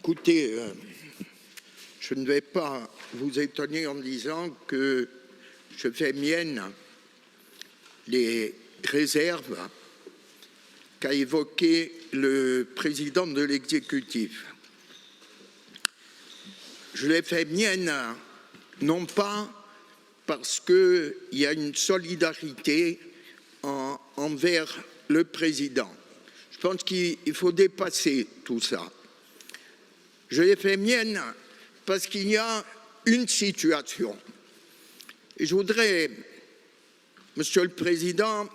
Écoutez, je ne vais pas vous étonner en disant que je fais mienne les réserves qu'a évoqué le président de l'exécutif. Je les fais mienne non pas parce qu'il y a une solidarité envers le président. Je pense qu'il faut dépasser tout ça. Je les fais mienne parce qu'il y a une situation. Et je voudrais, Monsieur le Président,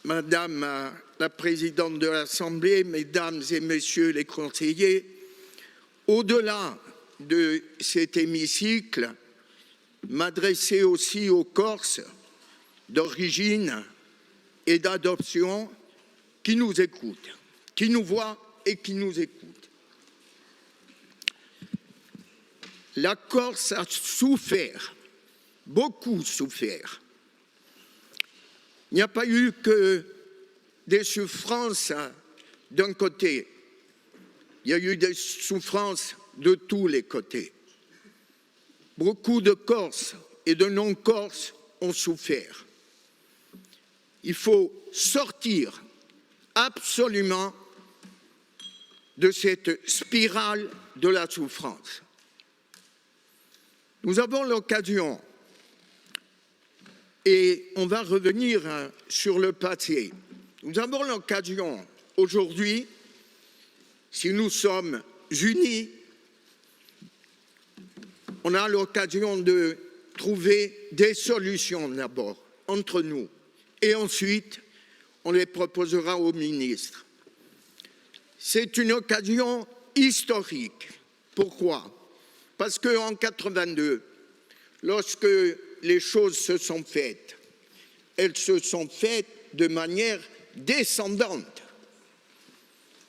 Madame la Présidente de l'Assemblée, Mesdames et Messieurs les conseillers, au-delà de cet hémicycle, m'adresser aussi aux Corses d'origine et d'adoption qui nous écoutent, qui nous voient et qui nous écoutent. La Corse a souffert, beaucoup souffert. Il n'y a pas eu que des souffrances d'un côté, il y a eu des souffrances de tous les côtés. Beaucoup de Corses et de non-Corses ont souffert. Il faut sortir absolument de cette spirale de la souffrance. Nous avons l'occasion, et on va revenir sur le passé, nous avons l'occasion aujourd'hui, si nous sommes unis, on a l'occasion de trouver des solutions d'abord entre nous et ensuite on les proposera au ministre. C'est une occasion historique. Pourquoi ? Parce qu'en 1982, lorsque les choses se sont faites, elles se sont faites de manière descendante.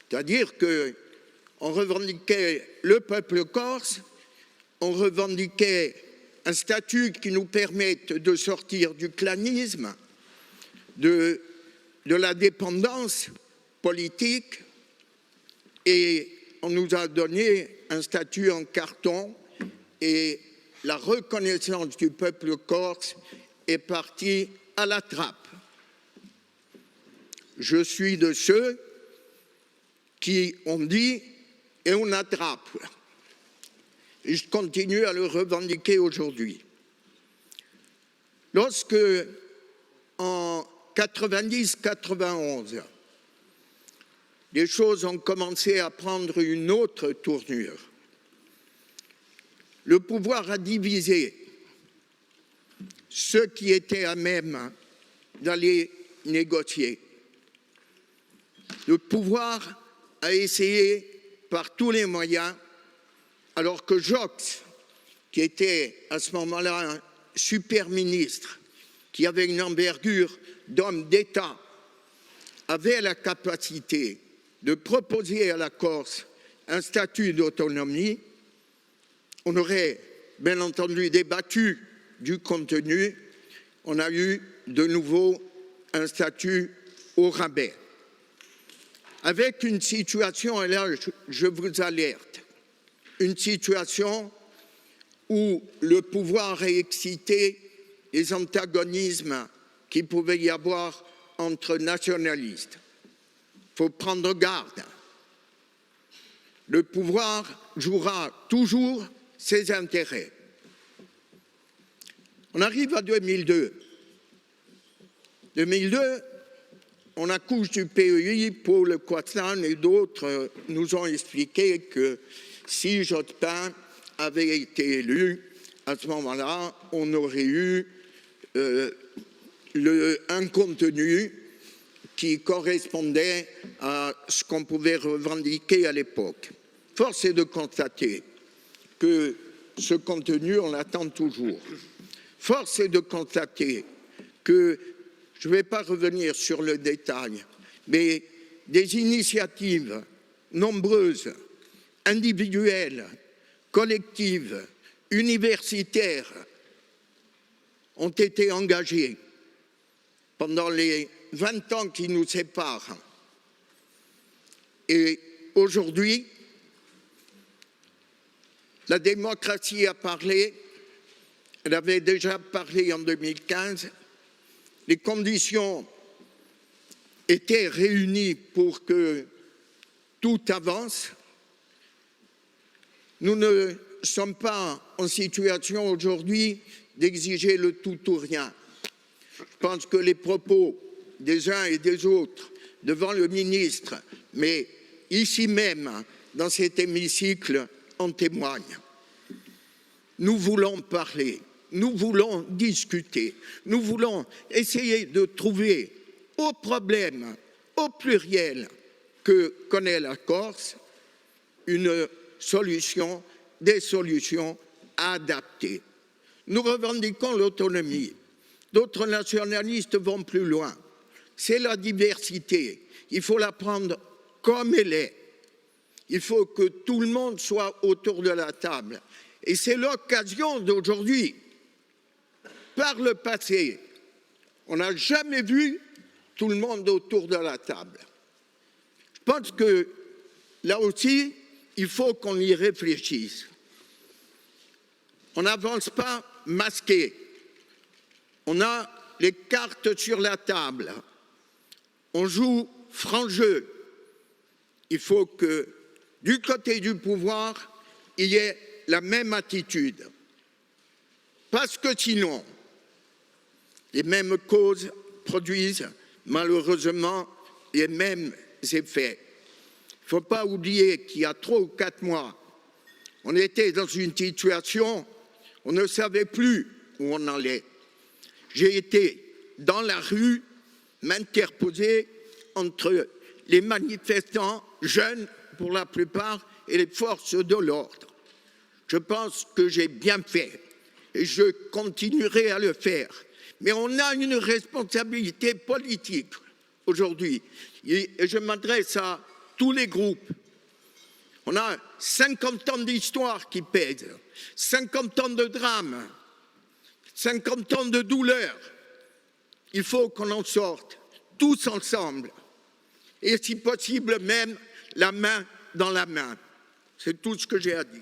C'est-à-dire qu'on revendiquait le peuple corse, on revendiquait un statut qui nous permette de sortir du clanisme, de la dépendance politique, et on nous a donné un statut en carton et la reconnaissance du peuple corse est partie à la trappe. Je suis de ceux qui ont dit et on attrape. Et je continue à le revendiquer aujourd'hui. Lorsque, en 90-91, les choses ont commencé à prendre une autre tournure, le pouvoir a divisé ceux qui étaient à même d'aller négocier. Le pouvoir a essayé par tous les moyens, alors que Joxe, qui était à ce moment-là un super ministre, qui avait une envergure d'homme d'État, avait la capacité de proposer à la Corse un statut d'autonomie, on aurait bien entendu débattu du contenu, on a eu de nouveau un statut au rabais. Avec une situation, et là je vous alerte, une situation où le pouvoir a excité les antagonismes qu'il pouvait y avoir entre nationalistes. Il faut prendre garde. Le pouvoir jouera toujours ses intérêts. On arrive à 2002. 2002, on accouche du PEI, Paul Coislan et d'autres nous ont expliqué que si Jospin avait été élu, à ce moment-là, on aurait eu un contenu qui correspondait à ce qu'on pouvait revendiquer à l'époque. Force est de constater que ce contenu, on l'attend toujours. Force est de constater que, je ne vais pas revenir sur le détail, mais des initiatives nombreuses, individuelles, collectives, universitaires, ont été engagées pendant les 20 ans qui nous séparent. Et aujourd'hui, La démocratie a parlé, elle avait déjà parlé en 2015, les conditions étaient réunies pour que tout avance. Nous ne sommes pas en situation aujourd'hui d'exiger le tout ou rien. Je pense que les propos des uns et des autres devant le ministre, mais ici même, dans cet hémicycle, en témoignent. Nous voulons parler, nous voulons discuter, nous voulons essayer de trouver aux problèmes, au pluriel que connaît la Corse, une solution, des solutions adaptées. Nous revendiquons l'autonomie. D'autres nationalistes vont plus loin. C'est la diversité. Il faut la prendre comme elle est. Il faut que tout le monde soit autour de la table. Et c'est l'occasion d'aujourd'hui. Par le passé, on n'a jamais vu tout le monde autour de la table. Je pense que là aussi, il faut qu'on y réfléchisse. On n'avance pas masqué. On a les cartes sur la table. On joue franc jeu. Il faut que, du côté du pouvoir, il y ait la même attitude. Parce que sinon, les mêmes causes produisent malheureusement les mêmes effets. Il ne faut pas oublier qu'il y a 3 ou 4 mois, on était dans une situation, on ne savait plus où on allait. J'ai été dans la rue m'interposer entre les manifestants, jeunes pour la plupart, et les forces de l'ordre. Je pense que j'ai bien fait et je continuerai à le faire. Mais on a une responsabilité politique aujourd'hui et je m'adresse à tous les groupes. On a 50 ans d'histoire qui pèsent, 50 ans de drame, 50 ans de douleur. Il faut qu'on en sorte tous ensemble et si possible même la main dans la main. C'est tout ce que j'ai à dire.